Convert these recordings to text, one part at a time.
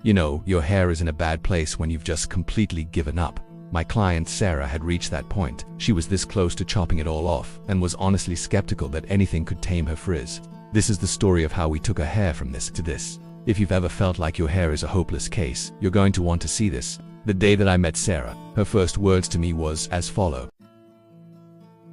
You know, your hair is in a bad place when you've just completely given up. My client Sarah had reached that point. She was this close to chopping it all off and was honestly skeptical that anything could tame her frizz. This is the story of how we took her hair from this to this. If you've ever felt like your hair is a hopeless case, you're going to want to see this. The day that I met Sarah, her first words to me was as follow.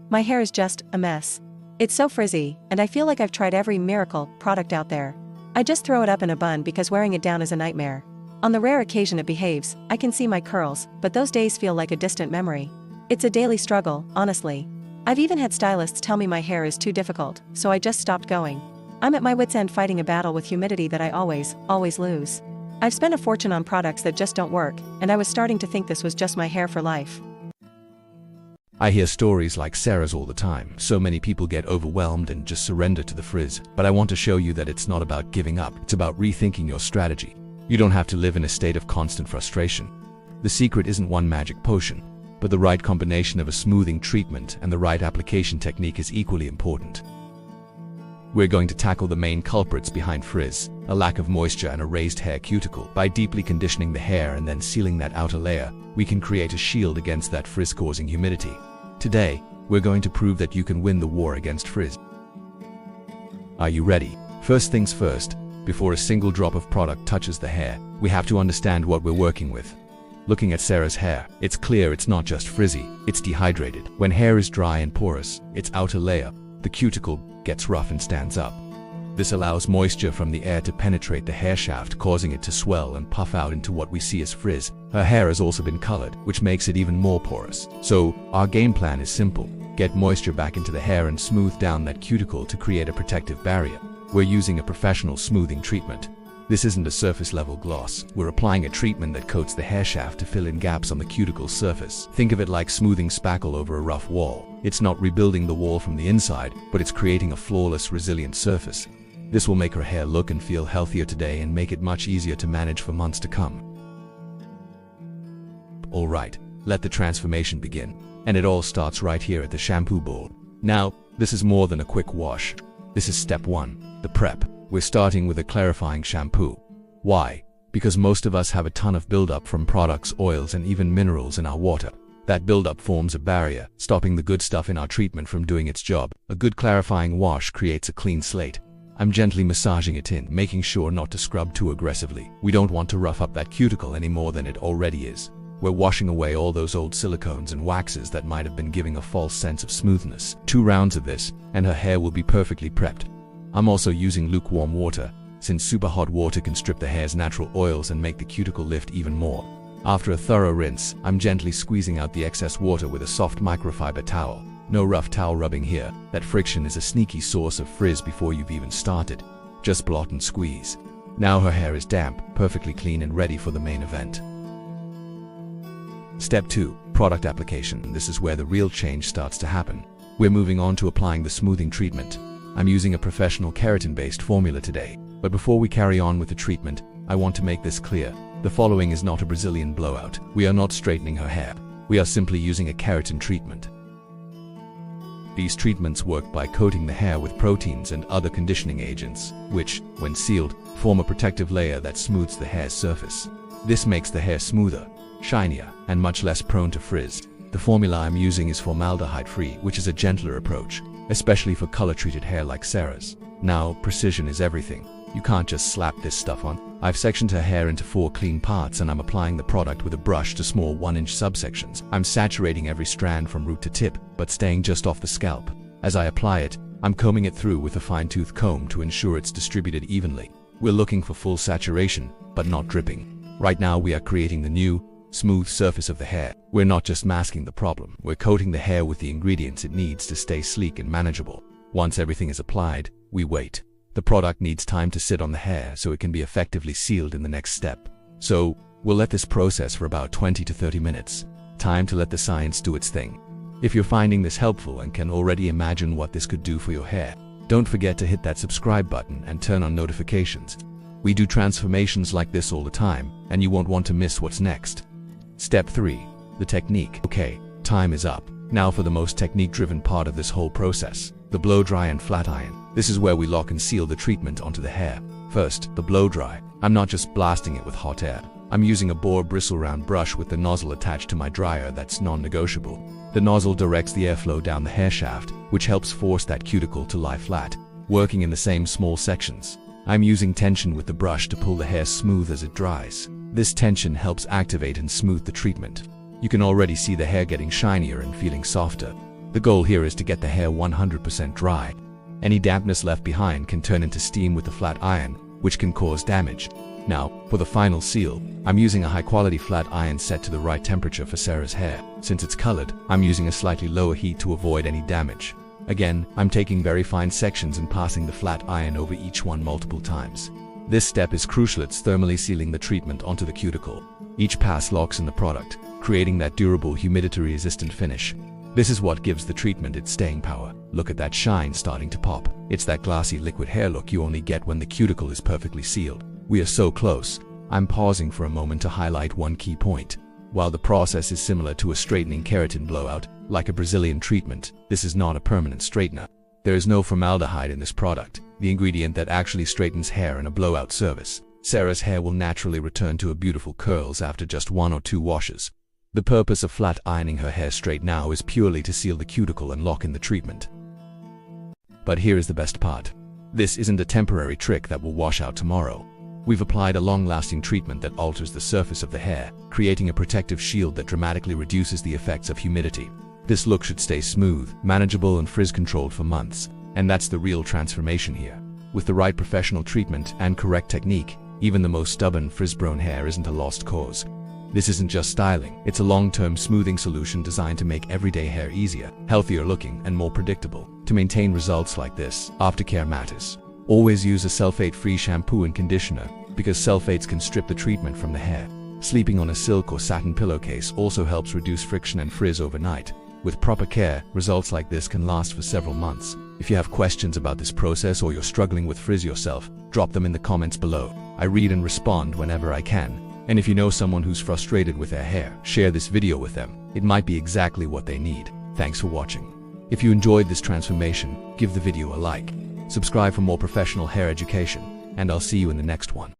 My hair is just a mess. It's so frizzy, and I feel like I've tried every miracle product out there. I just throw it up in a bun because wearing it down is a nightmare. On the rare occasion it behaves, I can see my curls, but those days feel like a distant memory. It's a daily struggle, honestly. I've even had stylists tell me my hair is too difficult, so I just stopped going. I'm at my wit's end fighting a battle with humidity that I always lose. I've spent a fortune on products that just don't work, and I was starting to think this was just my hair for life. I hear stories like Sarah's all the time. So many people get overwhelmed and just surrender to the frizz. But I want to show you that it's not about giving up, it's about rethinking your strategy. You don't have to live in a state of constant frustration. The secret isn't one magic potion, but the right combination of a smoothing treatment and the right application technique is equally important. We're going to tackle the main culprits behind frizz, a lack of moisture and a raised hair cuticle. By deeply conditioning the hair and then sealing that outer layer, we can create a shield against that frizz-causing humidity. Today, we're going to prove that you can win the war against frizz. Are you ready? First things first, before a single drop of product touches the hair, we have to understand what we're working with. Looking at Sarah's hair, it's clear it's not just frizzy, it's dehydrated. When hair is dry and porous, its outer layer, the cuticle, gets rough and stands up. This allows moisture from the air to penetrate the hair shaft, causing it to swell and puff out into what we see as frizz. Her hair has also been colored, which makes it even more porous. So, our game plan is simple. Get moisture back into the hair and smooth down that cuticle to create a protective barrier. We're using a professional smoothing treatment. This isn't a surface-level gloss. We're applying a treatment that coats the hair shaft to fill in gaps on the cuticle surface. Think of it like smoothing spackle over a rough wall. It's not rebuilding the wall from the inside, but it's creating a flawless, resilient surface. This will make her hair look and feel healthier today and make it much easier to manage for months to come. Alright, let the transformation begin. And it all starts right here at the shampoo bowl. Now, this is more than a quick wash. This is step 1, the prep. We're starting with a clarifying shampoo. Why? Because most of us have a ton of buildup from products, oils, and even minerals in our water. That buildup forms a barrier, stopping the good stuff in our treatment from doing its job. A good clarifying wash creates a clean slate. I'm gently massaging it in, making sure not to scrub too aggressively. We don't want to rough up that cuticle any more than it already is. We're washing away all those old silicones and waxes that might have been giving a false sense of smoothness. 2 rounds of this, and her hair will be perfectly prepped. I'm also using lukewarm water, since super hot water can strip the hair's natural oils and make the cuticle lift even more. After a thorough rinse, I'm gently squeezing out the excess water with a soft microfiber towel. No rough towel rubbing here. That friction is a sneaky source of frizz before you've even started. Just blot and squeeze. Now her hair is damp, perfectly clean and ready for the main event. Step 2, product application. This is where the real change starts to happen. We're moving on to applying the smoothing treatment. I'm using a professional keratin-based formula today. But before we carry on with the treatment, I want to make this clear. The following is not a Brazilian blowout. We are not straightening her hair. We are simply using a keratin treatment. These treatments work by coating the hair with proteins and other conditioning agents, which, when sealed, form a protective layer that smooths the hair's surface. This makes the hair smoother, shinier, and much less prone to frizz. The formula I'm using is formaldehyde-free, which is a gentler approach, especially for color-treated hair like Sarah's. Now, precision is everything. You can't just slap this stuff on. I've sectioned her hair into 4 clean parts and I'm applying the product with a brush to small 1-inch subsections. I'm saturating every strand from root to tip, but staying just off the scalp. As I apply it, I'm combing it through with a fine-tooth comb to ensure it's distributed evenly. We're looking for full saturation, but not dripping. Right now we are creating the new, smooth surface of the hair. We're not just masking the problem, we're coating the hair with the ingredients it needs to stay sleek and manageable. Once everything is applied, we wait. The product needs time to sit on the hair so it can be effectively sealed in the next step. So, we'll let this process for about 20 to 30 minutes. Time to let the science do its thing. If you're finding this helpful and can already imagine what this could do for your hair, don't forget to hit that subscribe button and turn on notifications. We do transformations like this all the time, and you won't want to miss what's next. Step 3. The technique. Okay, time is up. Now for the most technique-driven part of this whole process, the blow-dry and flat iron. This is where we lock and seal the treatment onto the hair. First, the blow-dry. I'm not just blasting it with hot air. I'm using a boar bristle-round brush with the nozzle attached to my dryer that's non-negotiable. The nozzle directs the airflow down the hair shaft, which helps force that cuticle to lie flat, working in the same small sections. I'm using tension with the brush to pull the hair smooth as it dries. This tension helps activate and smooth the treatment. You can already see the hair getting shinier and feeling softer. The goal here is to get the hair 100% dry. Any dampness left behind can turn into steam with the flat iron, which can cause damage. Now, for the final seal, I'm using a high-quality flat iron set to the right temperature for Sarah's hair. Since it's colored, I'm using a slightly lower heat to avoid any damage. Again, I'm taking very fine sections and passing the flat iron over each one multiple times. This step is crucial. It's thermally sealing the treatment onto the cuticle. Each pass locks in the product, creating that durable, humidity-resistant finish. This is what gives the treatment its staying power. Look at that shine starting to pop. It's that glassy liquid hair look you only get when the cuticle is perfectly sealed. We are so close. I'm pausing for a moment to highlight one key point. While the process is similar to a straightening keratin blowout, like a Brazilian treatment, this is not a permanent straightener. There is no formaldehyde in this product, the ingredient that actually straightens hair in a blowout service. Sarah's hair will naturally return to her beautiful curls after just 1 or 2 washes. The purpose of flat ironing her hair straight now is purely to seal the cuticle and lock in the treatment. But here is the best part. This isn't a temporary trick that will wash out tomorrow. We've applied a long-lasting treatment that alters the surface of the hair, creating a protective shield that dramatically reduces the effects of humidity. This look should stay smooth, manageable, and frizz-controlled for months. And that's the real transformation here. With the right professional treatment and correct technique, even the most stubborn frizz-prone hair isn't a lost cause. This isn't just styling, it's a long-term smoothing solution designed to make everyday hair easier, healthier looking, and more predictable. To maintain results like this, Aftercare matters. Always use a sulfate-free shampoo and conditioner, because sulfates can strip the treatment from the hair. Sleeping on a silk or satin pillowcase also helps reduce friction and frizz overnight. With proper care, results like this can last for several months. If you have questions about this process or you're struggling with frizz yourself, drop them in the comments below. I read and respond whenever I can. And if you know someone who's frustrated with their hair, share this video with them. It might be exactly what they need. Thanks for watching. If you enjoyed this transformation, give the video a like. Subscribe for more professional hair education, and I'll see you in the next one.